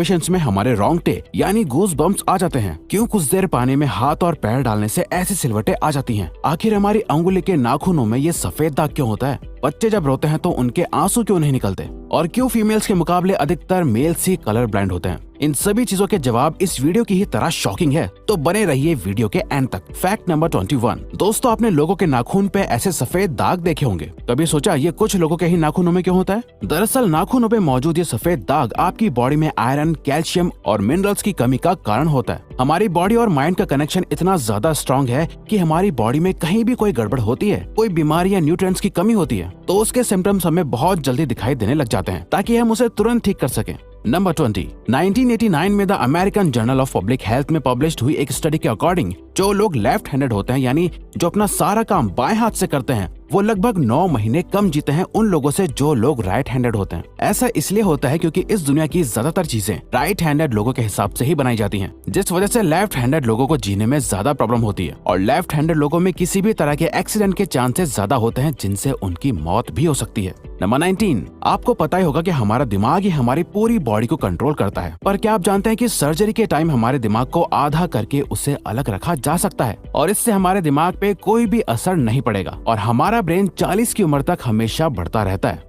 Situations में हमारे रोंगटे यानी गूज बम्प्स आ जाते हैं? क्यों कुछ देर पानी में हाथ और पैर डालने से ऐसी सिलवटें आ जाती हैं? आखिर हमारी अंगुली के नाखूनों में ये सफेद दाग क्यों होता है? बच्चे जब रोते हैं तो उनके आंसू क्यों नहीं निकलते? और क्यों फीमेल्स के मुकाबले अधिकतर मेल्स ही कलर ब्लाइंड होते हैं? इन सभी चीजों के जवाब इस वीडियो की ही तरह शॉकिंग है, तो बने रहिए वीडियो के एंड तक। Fact number 21। दोस्तों, आपने लोगों के नाखून पे ऐसे सफेद दाग देखे होंगे। कभी सोचा ये कुछ लोगों के ही नाखूनों में क्यों होता है? दरअसल नाखूनों पे मौजूद ये सफेद दाग आपकी बॉडी में आयरन, कैल्शियम और मिनरल्स की कमी का कारण होता है। हमारी बॉडी और माइंड का कनेक्शन इतना ज्यादा स्ट्रॉन्ग है कि हमारी बॉडी में कहीं भी कोई गड़बड़ होती है, कोई बीमारी या न्यूट्रिएंट्स की कमी होती है, तो उसके सिम्टम्स हमें बहुत जल्दी दिखाई देने लग जाते हैं, ताकि हम उसे तुरंत ठीक कर सकें। नंबर 20। 1989 में the American journal of public health में पब्लिश्ड हुई एक स्टडी के अकॉर्डिंग जो लोग लेफ्ट हैंडेड होते हैं, यानी जो अपना सारा काम बाएं हाथ से करते हैं, वो लगभग 9 महीने कम जीते हैं उन लोगों से जो लोग राइट हैंडेड होते हैं। ऐसा इसलिए होता है क्योंकि इस दुनिया की ज्यादातर चीजें राइट हैंडेड लोगों के हिसाब से ही बनाई जाती हैं, जिस वजह से लेफ्ट हैंडेड लोगों को जीने में ज्यादा प्रॉब्लम होती है। और लेफ्ट हैंडेड लोगों में किसी भी तरह के एक्सीडेंट के चांसेस ज्यादा होते हैं, जिनसे उनकी मौत भी हो सकती है। नंबर 19। आपको पता ही होगा कि हमारा दिमाग ही हमारी पूरी बॉडी को कंट्रोल करता है, पर क्या आप जानते हैं कि सर्जरी के टाइम हमारे दिमाग को आधा करके उसे अलग रखा जा सकता है और इससे हमारे दिमाग पे कोई भी असर नहीं पड़ेगा और हमारा ब्रेन 40 की उम्र तक हमेशा बढ़ता रहता है।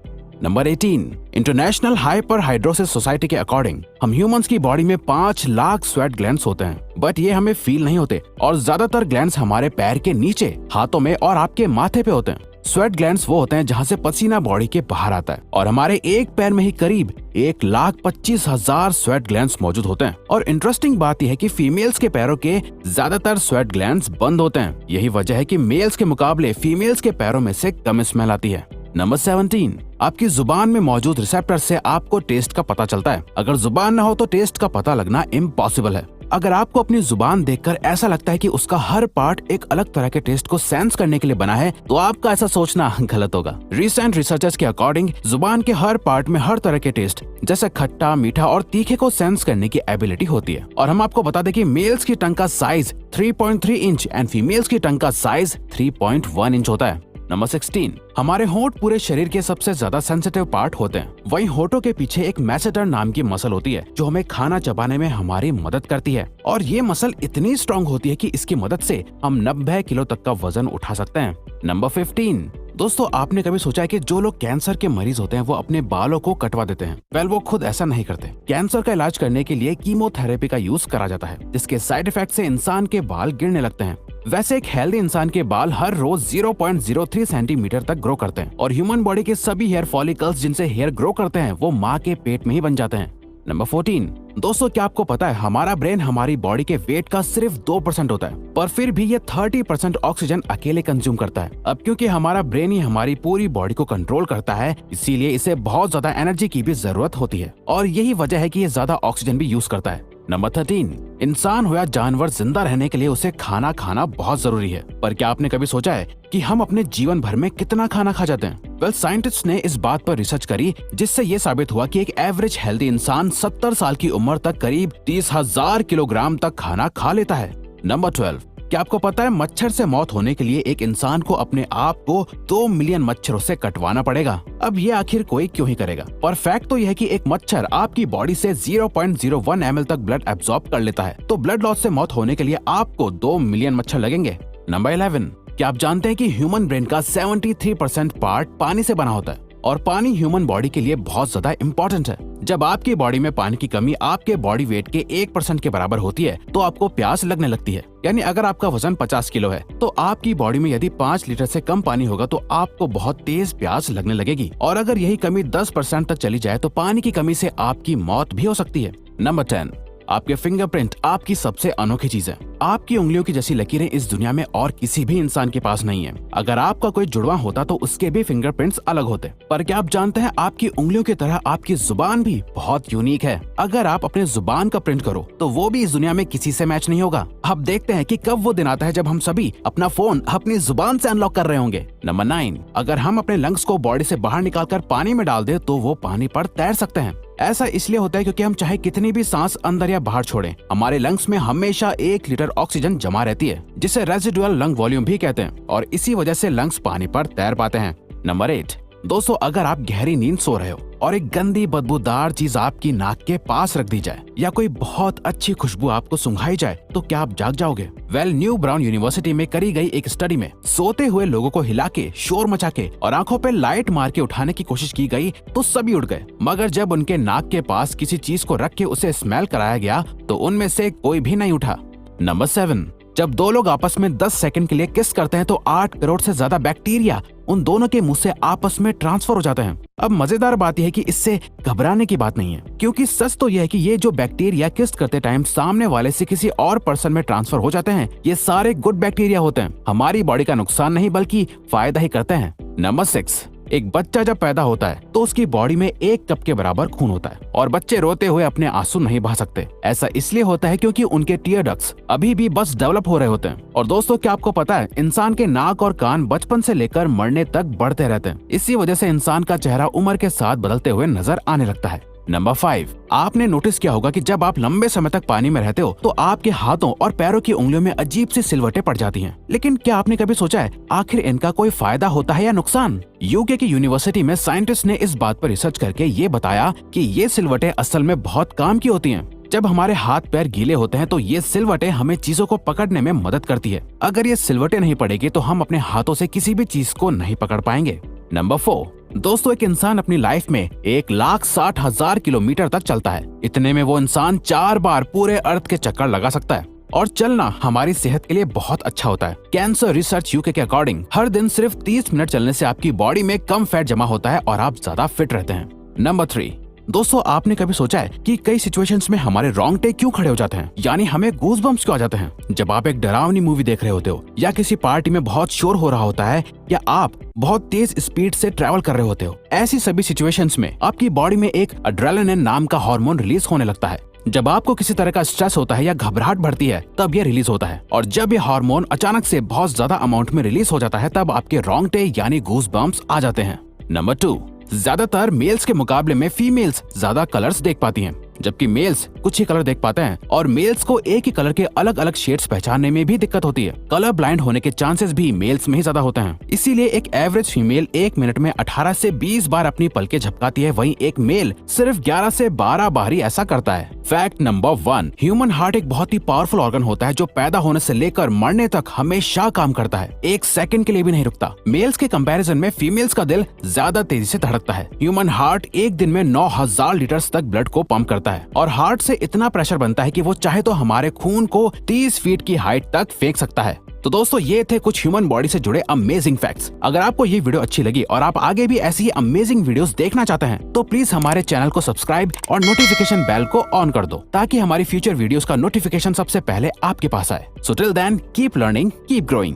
नंबर 18। इंटरनेशनल हाइपरहाइड्रोसिस सोसाइटी के अकॉर्डिंग हम ह्यूमंस की बॉडी में 5 लाख स्वेट ग्लैंड्स होते हैं, बट ये हमें फील नहीं होते और ज्यादातर ग्लैंड्स हमारे पैर के नीचे, हाथों में और आपके माथे पे होते हैं। स्वेट ग्लैंड्स वो होते हैं जहाँ से पसीना बॉडी के बाहर आता है और हमारे एक पैर में ही करीब 1,25,000 स्वेट ग्लैंड्स मौजूद होते हैं। और इंटरेस्टिंग बात यह है कि फीमेल्स के पैरों के ज्यादातर स्वेट ग्लैंड्स बंद होते हैं। यही वजह है कि मेल्स के मुकाबले फीमेल्स के पैरों में से कम स्मेल आती है। नंबर 17। आपकी जुबान में मौजूद रिसेप्टर से आपको टेस्ट का पता चलता है। अगर जुबान न हो तो टेस्ट का पता लगना इम्पॉसिबल है। अगर आपको अपनी जुबान देखकर ऐसा लगता है कि उसका हर पार्ट एक अलग तरह के टेस्ट को सेंस करने के लिए बना है, तो आपका ऐसा सोचना गलत होगा। रिसेंट रिसर्चर्स के अकॉर्डिंग जुबान के हर पार्ट में हर तरह के टेस्ट जैसे खट्टा, मीठा और तीखे को सेंस करने की एबिलिटी होती है। और हम आपको बता दें कि मेल्स की टंग का साइज 3.3 इंच एंड फीमेल्स की टंग का साइज 3.1 इंच होता है। नंबर 16। हमारे होंठ पूरे शरीर के सबसे ज्यादा सेंसिटिव पार्ट होते हैं। वहीं होठों के पीछे एक मैसेटर नाम की मसल होती है जो हमें खाना चबाने में हमारी मदद करती है और ये मसल इतनी स्ट्रॉन्ग होती है कि इसकी मदद से हम 90 किलो तक का वजन उठा सकते हैं। नंबर 15। दोस्तों, आपने कभी सोचा है कि जो लोग कैंसर के मरीज होते हैं वो अपने बालों को कटवा देते हैं? वेल, वो खुद ऐसा नहीं करते। कैंसर का इलाज करने के लिए कीमोथेरेपी का यूज करा जाता है, जिसके साइड इफेक्ट से इंसान के बाल गिरने लगते हैं। वैसे एक हेल्दी इंसान के बाल हर रोज 0.03 सेंटीमीटर तक ग्रो करते हैं और ह्यूमन बॉडी के सभी हेयर फॉलिकल्स जिनसे हेयर ग्रो करते हैं वो माँ के पेट में ही बन जाते हैं। नंबर 14। दोस्तों, क्या आपको पता है हमारा ब्रेन हमारी बॉडी के वेट का सिर्फ 2% होता है, पर फिर भी ये 30% ऑक्सीजन अकेले कंज्यूम करता है। अब क्योंकि हमारा ब्रेन ही हमारी पूरी बॉडी को कंट्रोल करता है, इसीलिए इसे बहुत ज्यादा एनर्जी की भी जरूरत होती है और यही वजह है कि ये ज्यादा ऑक्सीजन भी यूज करता है। नंबर 13। इंसान हो या जानवर, जिंदा रहने के लिए उसे खाना खाना बहुत जरूरी है, पर क्या आपने कभी सोचा है कि हम अपने जीवन भर में कितना खाना खा जाते हैं? वेल, साइंटिस्ट ने इस बात पर रिसर्च करी जिससे ये साबित हुआ कि एक एवरेज हेल्दी इंसान 70 साल की उम्र तक करीब 30,000 किलोग्राम तक खाना खा लेता है। नंबर 12। क्या आपको पता है मच्छर से मौत होने के लिए एक इंसान को अपने आप को 2 मिलियन मच्छरों से कटवाना पड़ेगा? अब ये आखिर कोई क्यों ही करेगा? पर फैक्ट तो यह है कि एक मच्छर आपकी बॉडी से 0.01 ml तक ब्लड एब्सॉर्ब कर लेता है, तो ब्लड लॉस से मौत होने के लिए आपको 2 मिलियन मच्छर लगेंगे। नंबर 11। क्या आप जानते हैं कि ह्यूमन ब्रेन का 73% पार्ट पानी से बना होता है और पानी ह्यूमन बॉडी के लिए बहुत ज्यादा इम्पोर्टेंट है। जब आपकी बॉडी में पानी की कमी आपके बॉडी वेट के 1% के बराबर होती है तो आपको प्यास लगने लगती है। यानी अगर आपका वजन 50 किलो है तो आपकी बॉडी में यदि 5 लीटर से कम पानी होगा तो आपको बहुत तेज प्यास लगने लगेगी और अगर यही कमी 10% तक चली जाए तो पानी की कमी से आपकी मौत भी हो सकती है। नंबर 10। आपके फिंगरप्रिंट आपकी सबसे अनोखी चीज है। आपकी उंगलियों की जैसी लकीरें इस दुनिया में और किसी भी इंसान के पास नहीं है। अगर आपका कोई जुड़वा होता तो उसके भी फिंगरप्रिंट्स अलग होते। पर क्या आप जानते हैं आपकी उंगलियों की तरह आपकी जुबान भी बहुत यूनिक है। अगर आप अपने जुबान का प्रिंट करो तो वो भी इस दुनिया में किसी से मैच नहीं होगा। अब देखते हैं कि कब वो दिन आता है जब हम सभी अपना फोन अपनी जुबान से अनलॉक कर रहे होंगे। नंबर 9। अगर हम अपने लंग्स को बॉडी से बाहर निकालकर पानी में डाल दे तो वो पानी पर तैर सकते हैं। ऐसा इसलिए होता है क्योंकि हम चाहे कितनी भी सांस अंदर या बाहर छोड़ें, हमारे लंग्स में हमेशा 1 लीटर ऑक्सीजन जमा रहती है, जिसे रेजिडुअल लंग वॉल्यूम भी कहते हैं और इसी वजह से लंग्स पानी पर तैर पाते हैं। नंबर 8। दोस्तों, अगर आप गहरी नींद सो रहे हो और एक गंदी बदबूदार चीज आपकी नाक के पास रख दी जाए या कोई बहुत अच्छी खुशबू आपको सुंघाई जाए तो क्या आप जाग जाओगे? न्यू ब्राउन यूनिवर्सिटी में करी गई एक स्टडी में सोते हुए लोगों को हिला के, शोर मचा के और आंखों पे लाइट मार के उठाने की कोशिश की गई तो सभी उठ गए, मगर जब उनके नाक के पास किसी चीज को रख के उसे स्मेल कराया गया तो उनमें से कोई भी नहीं उठा। नंबर 7, जब दो लोग आपस में 10 सेकंड के लिए किस करते हैं तो 8 करोड़ से ज्यादा बैक्टीरिया उन दोनों के मुंह से आपस में ट्रांसफर हो जाते हैं। अब मजेदार बात यह है कि इससे घबराने की बात नहीं है, क्योंकि सच तो यह है कि ये जो बैक्टीरिया किस करते टाइम सामने वाले से किसी और पर्सन में ट्रांसफर हो जाते हैं, ये सारे गुड बैक्टीरिया होते हैं, हमारी बॉडी का नुकसान नहीं बल्कि फायदा ही करते हैं। नंबर 6, एक बच्चा जब पैदा होता है तो उसकी बॉडी में 1 कप के बराबर खून होता है और बच्चे रोते हुए अपने आंसू नहीं बहा सकते। ऐसा इसलिए होता है क्योंकि उनके टीयर डक्ट्स अभी भी बस डेवलप हो रहे होते हैं। और दोस्तों, क्या आपको पता है इंसान के नाक और कान बचपन से लेकर मरने तक बढ़ते रहते हैं। इसी वजह से इंसान का चेहरा उम्र के साथ बदलते हुए नजर आने लगता है। नंबर 5, आपने नोटिस किया होगा कि जब आप लंबे समय तक पानी में रहते हो तो आपके हाथों और पैरों की उंगलियों में अजीब सी सिलवटें पड़ जाती हैं। लेकिन क्या आपने कभी सोचा है आखिर इनका कोई फायदा होता है या नुकसान? यूके की यूनिवर्सिटी में साइंटिस्ट ने इस बात पर रिसर्च करके ये बताया कि ये सिलवटें असल में बहुत काम की होती हैं। जब हमारे हाथ पैर गीले होते हैं तो ये सिलवटें हमें चीजों को पकड़ने में मदद करती है। अगर ये सिलवटें नहीं पड़ेगी तो हम अपने हाथों से किसी भी चीज को नहीं पकड़ पाएंगे। नंबर 4, दोस्तों, एक इंसान अपनी लाइफ में 1,60,000 किलोमीटर तक चलता है। इतने में वो इंसान 4 बार पूरे अर्थ के चक्कर लगा सकता है और चलना हमारी सेहत के लिए बहुत अच्छा होता है। कैंसर रिसर्च यूके के अकॉर्डिंग हर दिन सिर्फ 30 मिनट चलने से आपकी बॉडी में कम फैट जमा होता है और आप ज्यादा फिट रहते हैं। नंबर 3, दोस्तों, आपने कभी सोचा है कि कई सिचुएशंस में हमारे रोंगटे क्यों खड़े हो जाते हैं, यानी हमें गूज़बम्प्स क्यों आ जाते हैं? जब आप एक डरावनी मूवी देख रहे होते हो या किसी पार्टी में बहुत शोर हो रहा होता है या आप बहुत तेज स्पीड से ट्रैवल कर रहे होते हो, ऐसी सभी सिचुएशंस में आपकी बॉडी में एक एड्रेनालिन नाम का हार्मोन रिलीज होने लगता है। जब आपको किसी तरह का स्ट्रेस होता है या घबराहट बढ़ती है तब ये रिलीज होता है, और जब ये हार्मोन अचानक से बहुत ज्यादा अमाउंट में रिलीज हो जाता है तब आपके रोंगटे यानी गूज़बम्प्स आ जाते हैं। नंबर 2, ज्यादातर मेल्स के मुकाबले में फीमेल्स ज्यादा कलर्स देख पाती हैं, जबकि मेल्स कुछ ही कलर देख पाते हैं और मेल्स को एक ही कलर के अलग अलग शेड्स पहचानने में भी दिक्कत होती है। कलर ब्लाइंड होने के चांसेस भी मेल्स में ही ज्यादा होते हैं। इसीलिए एक एवरेज फीमेल 1 मिनट में 18 से 20 बार अपनी पलकें झपकाती है, वहीं एक मेल सिर्फ 11 से 12 बार ही ऐसा करता है। फैक्ट नंबर 1, ह्यूमन हार्ट एक बहुत ही पावरफुल ऑर्गन होता है जो पैदा होने से लेकर मरने तक हमेशा काम करता है, 1 सेकंड के लिए भी नहीं रुकता। मेल्स के कंपैरिजन में फीमेल्स का दिल ज्यादा तेजी से धड़कता है। ह्यूमन हार्ट एक दिन में 9,000 लीटर तक ब्लड को पंप करता है और हार्ट से इतना प्रेशर बनता है कि वो चाहे तो हमारे खून को 30 फीट की हाइट तक फेंक सकता है। तो दोस्तों, ये थे कुछ ह्यूमन बॉडी से जुड़े अमेजिंग फैक्ट्स। अगर आपको ये वीडियो अच्छी लगी और आप आगे भी ऐसी ही अमेजिंग वीडियोस देखना चाहते हैं तो प्लीज हमारे चैनल को सब्सक्राइब और नोटिफिकेशन बेल को ऑन कर दो ताकि हमारी फ्यूचर वीडियोस का नोटिफिकेशन सबसे पहले आपके पास आए। So till then, keep learning, keep growing.